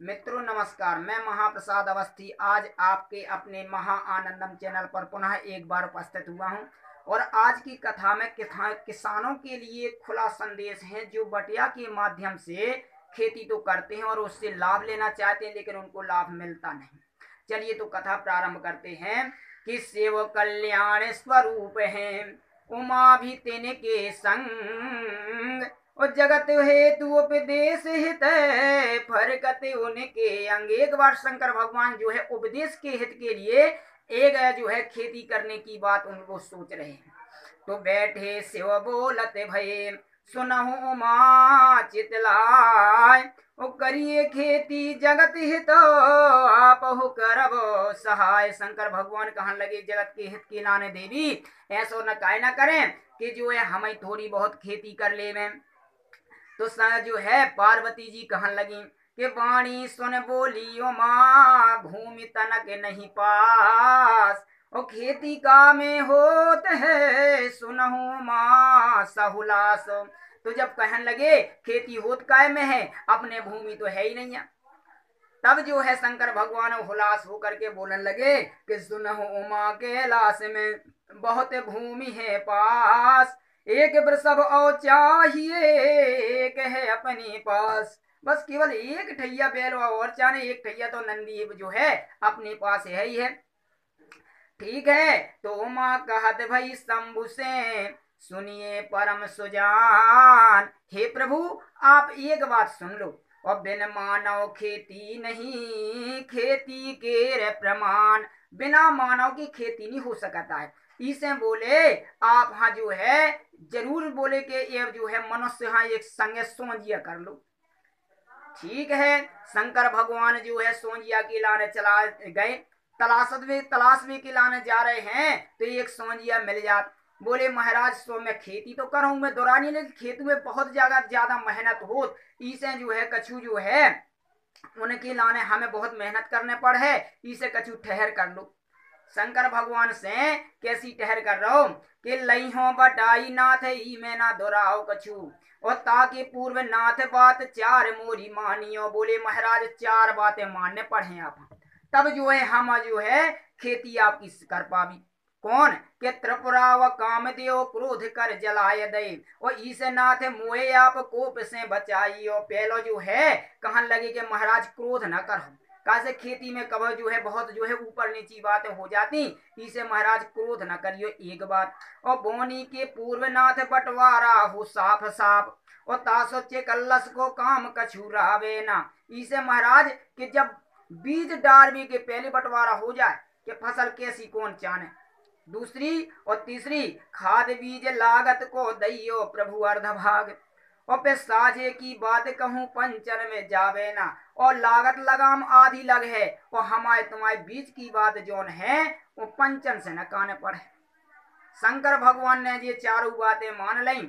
मित्रों नमस्कार, मैं महाप्रसाद अवस्थी आज आपके अपने महा आनंदम चैनल पर पुनः एक बार उपस्थित हुआ हूं। और आज की कथा में किसानों के लिए खुला संदेश है, जो बटिया के माध्यम से खेती तो करते हैं और उससे लाभ लेना चाहते हैं, लेकिन उनको लाभ मिलता नहीं। चलिए तो कथा प्रारंभ करते हैं कि शिव कल्याण स्वरूप है, उमा भी तिनके संग, और जगत हेतु उपदेश हित फरकत उनके अंग। एक बार शंकर भगवान जो है उपदेश के हित के लिए एक जो है खेती करने की बात उनको सोच रहे हैं। तो बैठे शिव बोलत भये, सुनहु उमा चितलाय, ओ करिए खेती जगत हित आप हो करब सहाय। शंकर भगवान कहने लगे, जगत के हित के लाने देवी ऐसा न काय न करें कि जो है हमें थोड़ी बहुत खेती कर ले में। तो जो है पार्वती जी कहन लगी कि वाणी सुन बोलियो माँ, भूमि तनक नहीं पास, और खेती का में होत है सुनहु माँ सहुलास। तो जब कहन लगे खेती होत काय में है, अपने भूमि तो है ही नहीं है, तब जो है शंकर भगवान हुलास होकर के बोलने लगे कि सुनहु उमा के लाश में बहुत भूमि है पास, एक वृषभ और चाहिए एक है अपने पास। बस केवल एक ठैया बैल और चाहे एक ठैया तो नंदी जो है अपने पास है ही है। ठीक है, तो उमा कहत भई शंभु से, सुनिए परम सुजान, हे प्रभु आप एक बात सुन लो, और बिन मानव खेती नहीं, खेती के रे प्रमाण। बिना मानव की खेती नहीं हो सकता है। इसे बोले आप हाँ जो है जरूर बोले कि ये जो है मनुष्य हाँ एक संगे सोंजिया कर लो। ठीक है, शंकर भगवान जो है सोंजिया की लाने चला गए, तलाश में की लाने जा रहे हैं, तो एक सोंजिया मिल जात। बोले महाराज सो मैं खेती तो कर मैं दुरानी, लेकिन खेत में बहुत ज्यादा मेहनत हो, इसे जो है कछु जो है उनके लाने हमें बहुत मेहनत करने पड़ है, इसे कछु ठहर कर लो। शंकर भगवान से कैसी ठहर कर रहा हो कि लई हो बटाई नाथ ही मैं ना दोराओ कछु, और ताकि पूर्व नाथ बात चार मोरी मानियो। बोले महाराज चार बातें मानने पड़े आप, तब जो है हम जो है खेती आपकी कर पावी। कौन के त्रिपुरा व कामदेव क्रोध कर जलाय दे, और ईसे नाथ मोए आप कोप से बचाइयो। पहलो जो है कहन लगे कि महाराज क्रोध न करो, कैसे खेती में कब जो है बहुत जो है ऊपर नीची बातें हो जाती, इसे महाराज क्रोध न करियो एक बात। और बोनी के पूर्वनाथ बंटवारा हो साफ साफ, और तासोचे कल्लस को काम कछुरावे ना। इसे महाराज कि जब बीज डालने के पहले बंटवारा हो जाए कि फसल कैसी कौन चाने, दूसरी और तीसरी खाद बीज लागत को दैयो प्रभु अर्धभाग, और पे साझे की बात कहूँ पंचन में जावे ना, और लागत लगाम आधी लग है, और हमारे तुम्हारे बीच की बात जोन है वो पंचन से न काने पड़े। शंकर भगवान ने ये चारों बातें मान ली,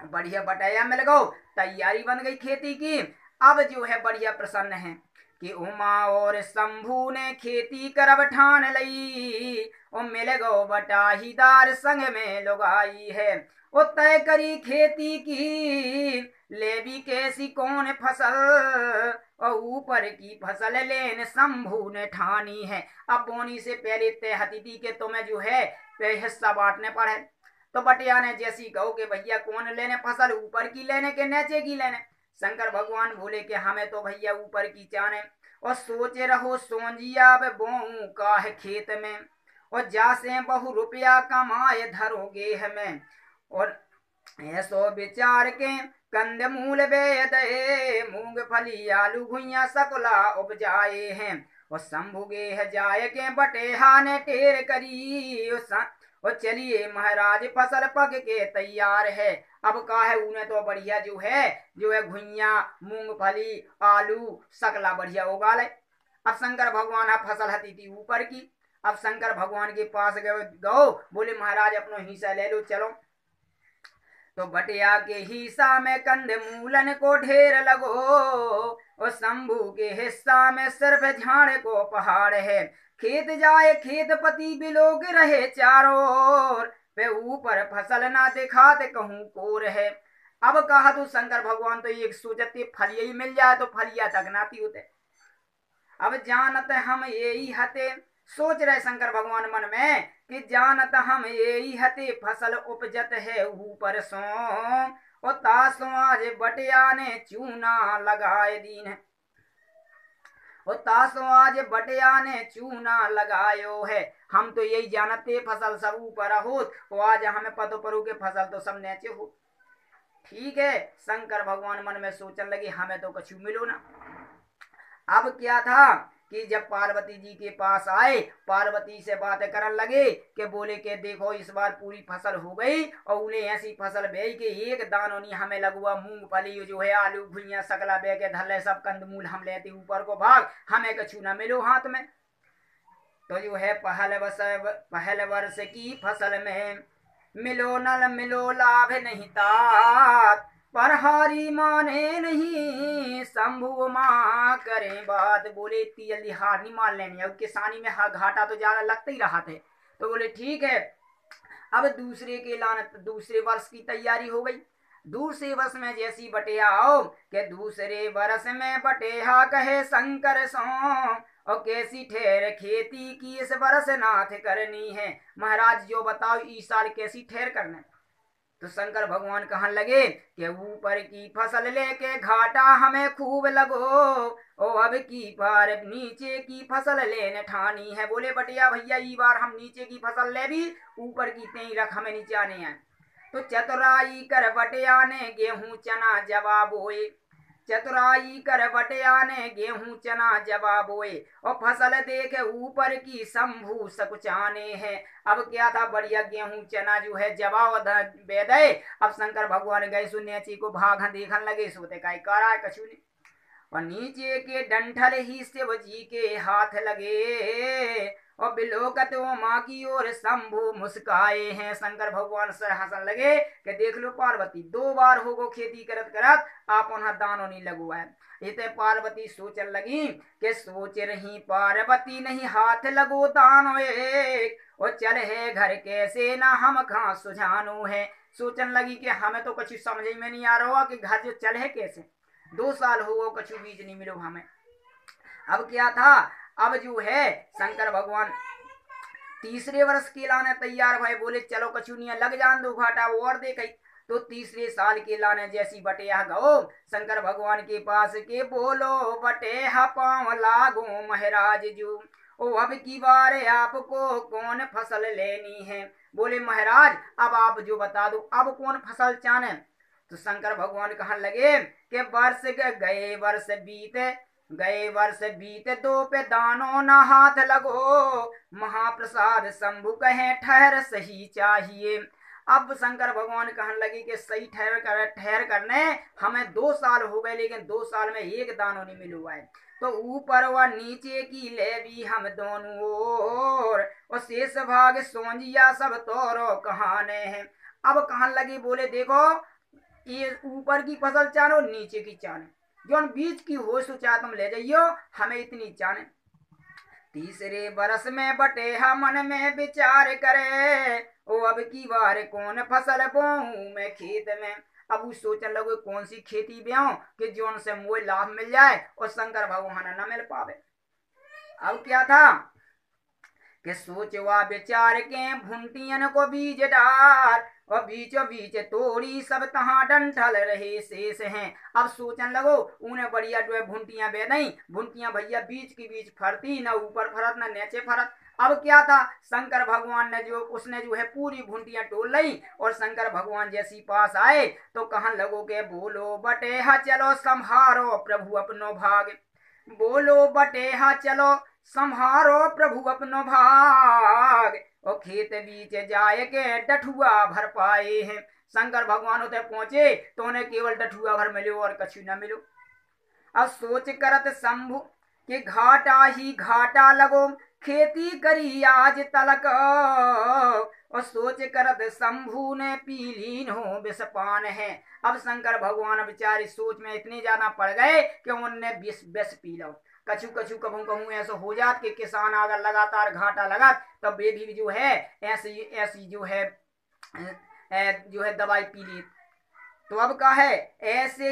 बढ़िया बटाया मिल गो, तैयारी बन गई खेती की। अब जो है बढ़िया प्रसन्न है कि उमा और शंभू ने खेती करब ठान लई, और मिल गो बटाहीदार संग में लुगाई है, वो तय करी खेती की लेवी कैसी कौन फसल, और ऊपर की फसल लेन शंभू ने ठानी है। अब बोनी से पहले तय हती थी कि तुम्हें जो है हिस्सा बांटने पड़े, तो बटिया ने जैसी कहो कि भैया कौन लेने फसल, ऊपर की लेने के नीचे की लेने। शंकर भगवान बोले कि हमें तो भैया ऊपर की चाने, और सोचे रहो सोंजिया बोऊं का है खेत में, और जासे बहु रुपया कमाए धरोगे हमें, और ऐसो विचार के कंद मूल बेद मूंगफली आलू घुइया सकुला उपजाए हैं, और शंभु गे जाए के बटेहा ने टेर करी, और चलिए महाराज फसल पक के तैयार है। अब का है उन्हें तो बढ़िया जो है घुइया मूंगफली आलू सकला बढ़िया उगा ले। अब शंकर भगवान अब फसल हती थी ऊपर की, अब शंकर भगवान के पास गए गो, बोले महाराज अपनो हिस्सा ले लो चलो। तो बटिया के हिस्सा में कंद मूलन को ढेर लगो, और शंभू के हिस्सा में सिर्फ झाड़ को पहाड़ है। खेत जाए खेत पति बिलोग रहे चारों ओर, वे ऊपर फसल ना दिखाते कहूँ को रहे। अब कहा तो शंकर भगवान तो एक सोचते फलिया ही मिल जाए तो फलिया तक नाती होते, अब जानत हम यही हते, सोच रहे शंकर भगवान मन में कि जानत हम यही हते फसल उपजत है ऊपर सो, और तासो आज बटिया ने चूना लगाए दीन है, और तासो आज बटिया ने चूना लगायो है। हम तो यही जानते फसल सब ऊपर होत, और आज हमें पतो परू के फसल तो सब नीचे हो। ठीक है, शंकर भगवान मन में सोचने लगे हमें तो कछु मिलो ना। अब क्या था कि जब पार्वती जी के पास आए, पार्वती से बातें करने लगे कि बोले कि देखो इस बार पूरी फसल हो गई, और उन्हें ऐसी फसल बे कि एक दानों नहीं हमें लगुआ, मूंगफली जो है, आलू भुजिया सकला बे के धले सब कंदमूल हम लेते ऊपर को भाग, हमें कछु न मिलो हाथ में। तो जो है पहल वर्ष की फसल में मिलो नल मिलो लाभ नहीं तात, पर हारी माने नहीं शंभु माँ करें बात। बोले इतनी जल्दी हार नहीं मान लेनी, अब किसानी में घाटा तो ज्यादा लगता ही रहा थे। तो बोले ठीक है, अब दूसरे वर्ष की तैयारी हो गई। दूसरे वर्ष में जैसी बटेया आओ के दूसरे वर्ष में बटेहा कहे शंकर सो, और कैसी ठहर खेती की इस वर्ष नाथ करनी है। महाराज जो बताओ इस साल कैसी ठहर करना। तो शंकर भगवान कहने लगे कि ऊपर की फसल लेके घाटा हमें खूब लगो, ओ अब की बार नीचे की फसल लेने ठानी है। बोले बटिया भैया ई बार हम नीचे की फसल ले भी, ऊपर की तेई रख हमें नीचे आने हैं। तो चतुराई कर बटिया ने गेहूं चना जवाब होए, चतुराई कर बटिया ने गेहूं चना जवाब बोए, और फसल देखे ऊपर की शंभू सकुचाने हैं। अब क्या था, बढ़िया गेहूं चना जो है जवाब बेदे। अब शंकर भगवान गए सुन्याची को भाग देखने लगे, सोते का करा कछु ने, और नीचे के डंठल ही शिव जी के हाथ लगे, और बिलोकत वो माँ की ओर शंभु मुस्काए हैं। शंकर भगवान से हंसन लगे कि देख लो पार्वती, 2 बार हो गो खेती करत करत आप उन्हें दानो नहीं लगुआ है। इतने पार्वती सोचन लगी कि सोच रही पार्वती नहीं हाथ लगो दानो एक, और चल है घर कैसे ना हम कहाँ सुझानो है। सोचन लगी कि हमें तो कुछ समझ में नहीं आ रहा कि घर जो चल है कैसे, 2 साल हो गो कछु बीज नहीं मिलो हमें। अब क्या था, अब जो है शंकर भगवान तीसरे वर्ष के लाने तैयार भाई, बोले चलो कछु नहीं लग जान दो घाटा और देख। तो तीसरे साल के लाने जैसी बटेया गो शंकर भगवान के पास के बोलो बटेहा पाँव लागो महाराज जू, ओ अब की बार आपको कौन फसल लेनी है। बोले महाराज अब आप जो बता दो अब कौन फसल चाने। तो शंकर भगवान कहने लगे कि वर्ष गए वर्ष बीते दो पे दानो न हाथ लगो, महाप्रसाद शंभु कहे ठहर सही चाहिए। अब शंकर भगवान कहने लगे कि सही ठहर करने हमें 2 साल हो गए, लेकिन 2 साल में एक दानो नहीं मिलुआ है। तो ऊपर व नीचे की ले भी हम दोनों और शेष भाग सोंजिया सब तोरो कहाने हैं। अब कहने लगी बोले देखो ये ऊपर की फसल चानो नीचे की चाने, जो बीच की हो सोचा तुम ले जाइयो, हमें इतनी चाने। तीसरे बरस में बटेहा मन में विचार करे, ओ अब की बार कौन फसल बोऊं मैं खेत में। अब वो सोचने लगे कौन सी खेती ब्याऊं कि जोन से मोए लाभ मिल जाए और शंकर भगवान न मिल पावे। अब क्या था कि सोचवा विचार के भुंटियन को बीज डाल, और बीचों बीच तोड़ी सब तहाँ डंठल रहे शेष हैं। अब सोचन लगो उन्हें बढ़िया जो है भुंटियां बे नहीं, भुंटियां भैया बीच की बीच फरती, न ऊपर फरत न नीचे फरत। अब क्या था शंकर भगवान ने उसने जो है पूरी भुंटियां टोल ली, और शंकर भगवान जैसी पास आए तो कहन लगो के बोलो बटेहा चलो संहारो प्रभु अपनो भाग, बोलो बटेहा चलो संहारो प्रभु अपनो भाग, और खेत बीच जाए के डठुआ भर पाए हैं। शंकर भगवान उधर पहुंचे तो उन्हें केवल डठुआ भर मिलो और कछु न मिलो। अब सोच करत शंभु के घाटा ही घाटा लगो, खेती करी आज तलक, और सोच करत शंभु ने पीलीन हो विषपान है। अब शंकर भगवान बेचारे सोच में इतने ज्यादा पड़ गए कि उनने विष पी लो। कछु कछु कहूँ कहूँ ऐसा हो जात कि किसान अगर लगातार घाटा लगा तब वे भी जो है ऐसी ऐसी जो है दवाई पी ली। तो अब का है, ऐसे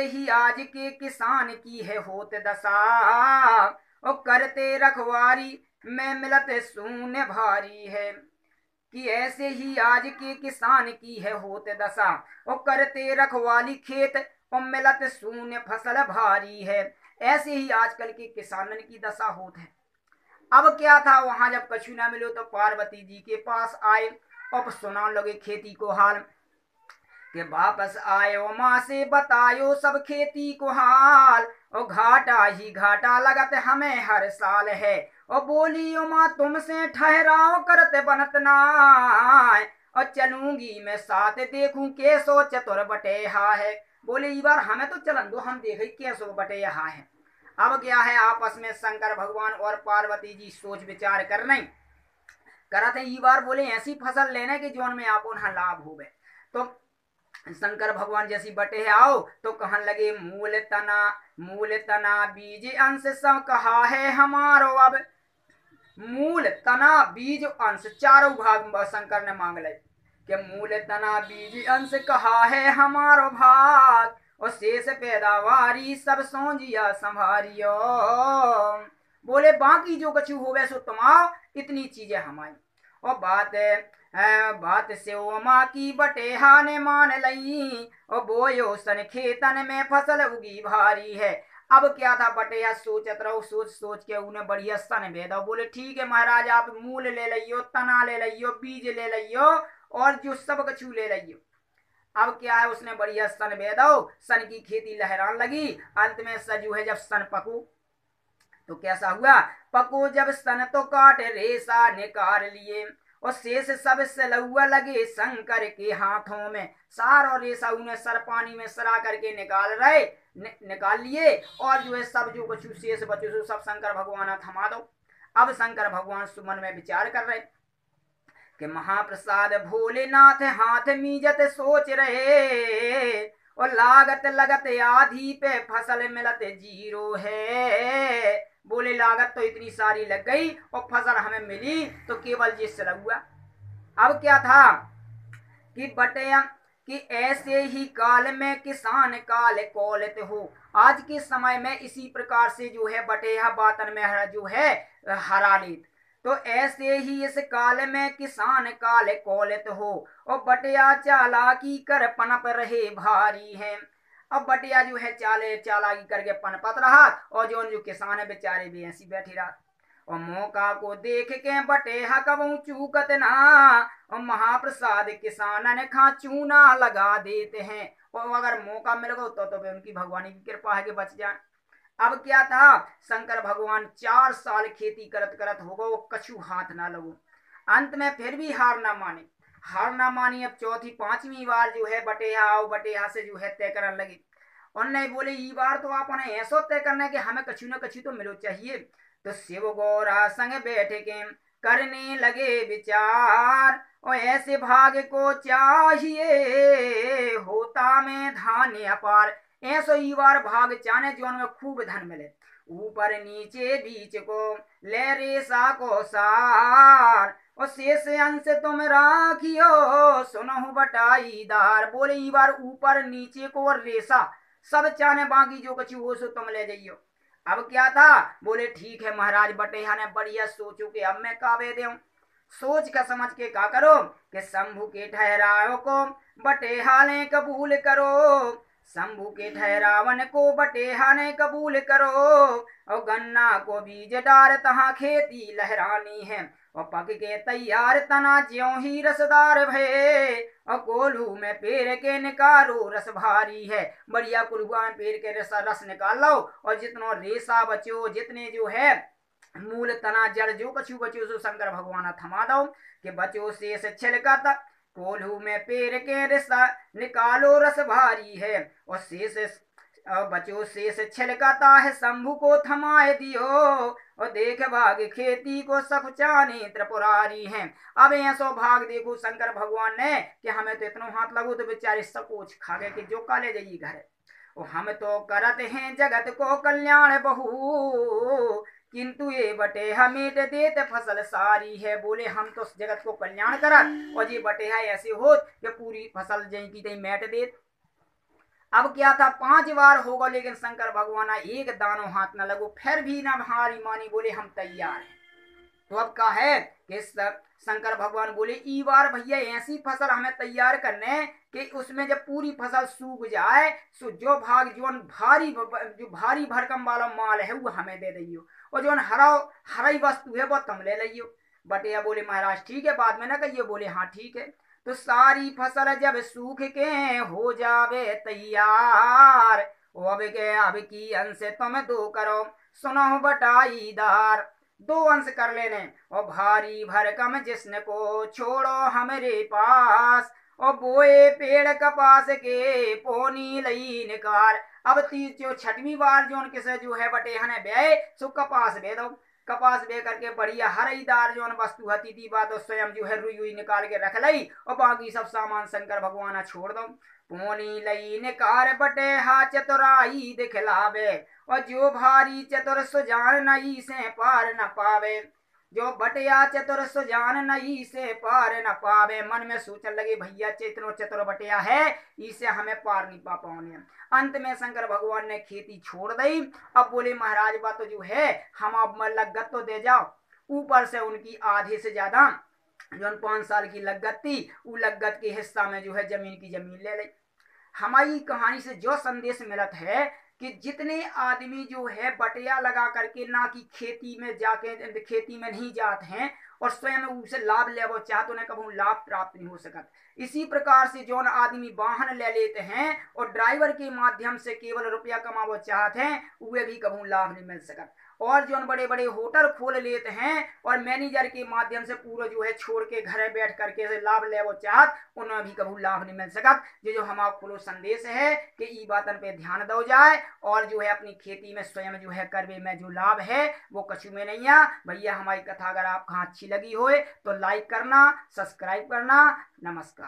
ही आज के किसान की है होत दशा, और करते रखवारी में मिलत शून्य भारी है। कि ऐसे ही आज के किसान की है होत दशा, और करते रखवाली खेत और मिलत शून्य फसल भारी है। ऐसे ही आजकल के किसानन की दशा होत है। अब क्या था, वहां जब कछु ना मिलो तो पार्वती जी के पास आए और सुना लगे खेती को हाल, के वापस आयो माँ से बतायो सब खेती को हाल, और घाटा ही घाटा लगत हमें हर साल है, और बोली ओ माँ तुमसे ठहराओ करते बनत नाय, और चलूंगी मैं साथ देखूं के सो चतुर बटेहा है। बोले ई बार हमें तो चलन दो, हम देखे कैसो बटेहा है। अब क्या है, आपस में शंकर भगवान और पार्वती जी सोच विचार कर रहे करते ई बार बोले ऐसी फसल लेने की जोन में आपो ना लाभ हो गए। तो शंकर भगवान जैसी बटे है आओ तो कहन लगे मूल तना बीज अंश सब कहा है हमारो अब। मूल तना बीज अंश चारों भाग शंकर ने मांग ले कि मूल तना बीज अंश कहा है हमारो भाग, और शेष पैदावारी सब सोजिया संभारियो। बोले बाकी जो कछु होवे सो तुमाओ, इतनी चीजें हमारी। और बात से ओ माँ की बटेहा ने मान लई, और बोयो सन खेतन में फसल उगी भारी है। अब क्या था, बटेहा सोचत रहो, सोच सोच के उन्हें बढ़िया सन भेदा। बोले ठीक है महाराज, आप मूल ले लियो, तना ले लियो, बीज ले लियो, और जो सब कछु ले लियो। अब क्या है, उसने बढ़िया सन भेदो, सन की खेती लहरान लगी। अंत में सजू है जब सन पकू तो कैसा हुआ, पको जब सन तो काट रेसा निकाल लिए, और शेष सब सलुआ लगे शंकर के हाथों में। सार और रेसा उन्हें सर पानी में सरा करके निकाल लिए, और जो है सब जो कुछ शेष बचे सब शंकर भगवान थमा दो। अब शंकर भगवान सुमन में विचार कर रहे कि महाप्रसाद भोलेनाथ हाथ मीजत सोच रहे, और लागत लगत आधी पे फसल मिलत जीरो है। बोले लागत तो इतनी सारी लग गई और फसल हमें मिली तो केवल ये सलुआ। अब क्या था कि बटे कि ऐसे ही काल में किसान काल कौलत हो। आज के समय में इसी प्रकार से जो है बटेहा बातन में जो है हरा लेत। तो ऐसे ही इस काल में किसान काल कौलत हो, और बटिया चालाकी कर पनप रहे भारी है। अब बटिया जो है चालाकी करके पनपत रहा, और जो किसान है बेचारे भी ऐसी बैठी रहा। और मौका को देख के बटेहा कबू चूकत ना, और महाप्रसाद किसान ने खा चूना लगा देते हैं। और अगर मौका मिल गो तो उनकी भगवानी की कृपा है कि बच जाए। अब क्या था, शंकर भगवान 4 साल खेती करत करत हो गो, कछु हाथ ना लगो। अंत में फिर भी हार ना मानी। अब चौथी पांचवी बार जो है बटेहा से जो है तय करने लगी। और नहीं बोले ई बार तो आपने ऐसा तय करना कि हमें कछु न कछु तो मिलो चाहिए। तो शिव गौरा संग बैठ के करने लगे विचार, और ऐसे भाग्य को चाहिए होता में धान्य अपार। ऐसो ई बार भाग चाने जोन में खूब धन मिले, ऊपर नीचे बीच को ले रेसा को सार, और शेष अंश तुम राखियो सुनहु बटाईदार। बोले ई बार ऊपर नीचे को और रेसा सब चाने, बाकी जो कछु हो सो तुम ले जाइयो। अब क्या था, बोले ठीक है महाराज। बटेहा ने बढ़िया सोचो कि अब मैं काबे दूं। सोच का समझ के का करो कि शंभु के ठहराओ को बटेहा ने कबूल करो। शंभु के ठहरावन को बटेहा ने कबूल करो, और गन्ना को बीज डार तहाँ खेती लहरानी है, और पक के तैयार तना ज्यों ही रसदार भये, और कोल्हू में पेड़ के निकालो रस भारी है। बढ़िया कुलुआ में पेड़ के रस निकाल लो, और जितना रेसा बचो, जितने जो है मूल तना जड़ जो कछु बचो सो शंकर भगवान थमा दो, कि बचो शेष छिलका तक कोल्हू में पेड़ के रसा निकालो रस भारी है, और बचो शेष छिलकाता है शंभु को थमाए दियो, और देख भाग खेती को सखुचाने त्रिपुरारी है। अब ऐसो भाग देखो शंकर भगवान ने कि हमें तो इतना हाथ लगो तो बेचारे सकोच खा गए कि जो काले जाइए घर, और हम तो करत हैं जगत को कल्याण बहु, किंतु ये बटे हमेट देत फसल सारी है। बोले हम तो जगत को कल्याण करत और ये बटे है ऐसे हो कि पूरी फसल जई की तई मेट देत। अब क्या था 5 बार होगा लेकिन शंकर भगवान एक दानो हाथ न लगो, फिर भी ना हारी मानी, बोले हम तैयार हैं। तो अब का है कि शंकर भगवान बोले ई बार भैया ऐसी फसल हमें तैयार करने कि उसमें जब पूरी फसल सूख जाए सो जो भाग जो भारी भरकम वाला माल है वो हमें दे दियो और जो हराई वस्तु है वो तुम ले लियो। बटिया बोले महाराज ठीक है, बाद में ना कहिए। बोले हाँ ठीक है। तो सारी फसल जब सूख के हो जावे तैयार, अब की अंश तुम दो करो सुनो बटाईदार। 2 अंश कर लेने और भारी भरकम जिसने को छोड़ो हमारे पास, और बोए पेड़ कपास के पोनी लई निकार। अब जो 6वीं बार जो किसे जो है बटे हने बे सो कपास बे दो। कपास बे करके बढ़िया हरईदार जो वस्तु हती थी बात तो स्वयं जो है रुई निकाल के रख लई और बाकी सब सामान शंकर भगवान छोड़ दो। पोनी लई निकार बटे हा चतुराई दिखलावे, और जो भारी चतुर सुजान नई से पार न पावे। जो बटिया चतुर सुजान नई से पार न पावे, मन में सोचने लगे भैया इतनो चतुर बटिया है इसे हमें पार नहीं पा पाओगे। अंत में शंकर भगवान ने खेती छोड़ दी। अब बोले महाराज बात तो जो है हम अब लगत तो दे जाओ। ऊपर से उनकी आधे से ज्यादा जो 5 साल की लगत थी वो लगत के हिस्सा में जो है जमीन ले ली। हमारी कहानी से जो संदेश मिलत है कि जितने आदमी जो है बटिया लगा करके ना कि खेती में जाके खेती में नहीं जाते हैं और स्वयं उसे लाभ ले वो चाहते उन्हें कभी लाभ प्राप्त नहीं हो सकता। इसी प्रकार से जो आदमी वाहन ले लेते हैं और ड्राइवर के माध्यम से केवल रुपया कमावो चाहते हैं वे भी कभी लाभ नहीं मिल सकता। और जो बड़े बड़े होटल खोल लेते हैं और मैनेजर के माध्यम से पूरा जो है छोड़ के घर बैठ करके लाभ ले वो चाहत उन्हें भी कभी लाभ नहीं मिल सकता। जो हमारा खुलो संदेश है कि ई बातन पे ध्यान दो जाए और जो है अपनी खेती में स्वयं जो है करवे में जो लाभ है वो कछु में नहीं है। भैया हमारी कथा अगर आपको अच्छी लगी हो तो लाइक करना, सब्सक्राइब करना। नमस्कार।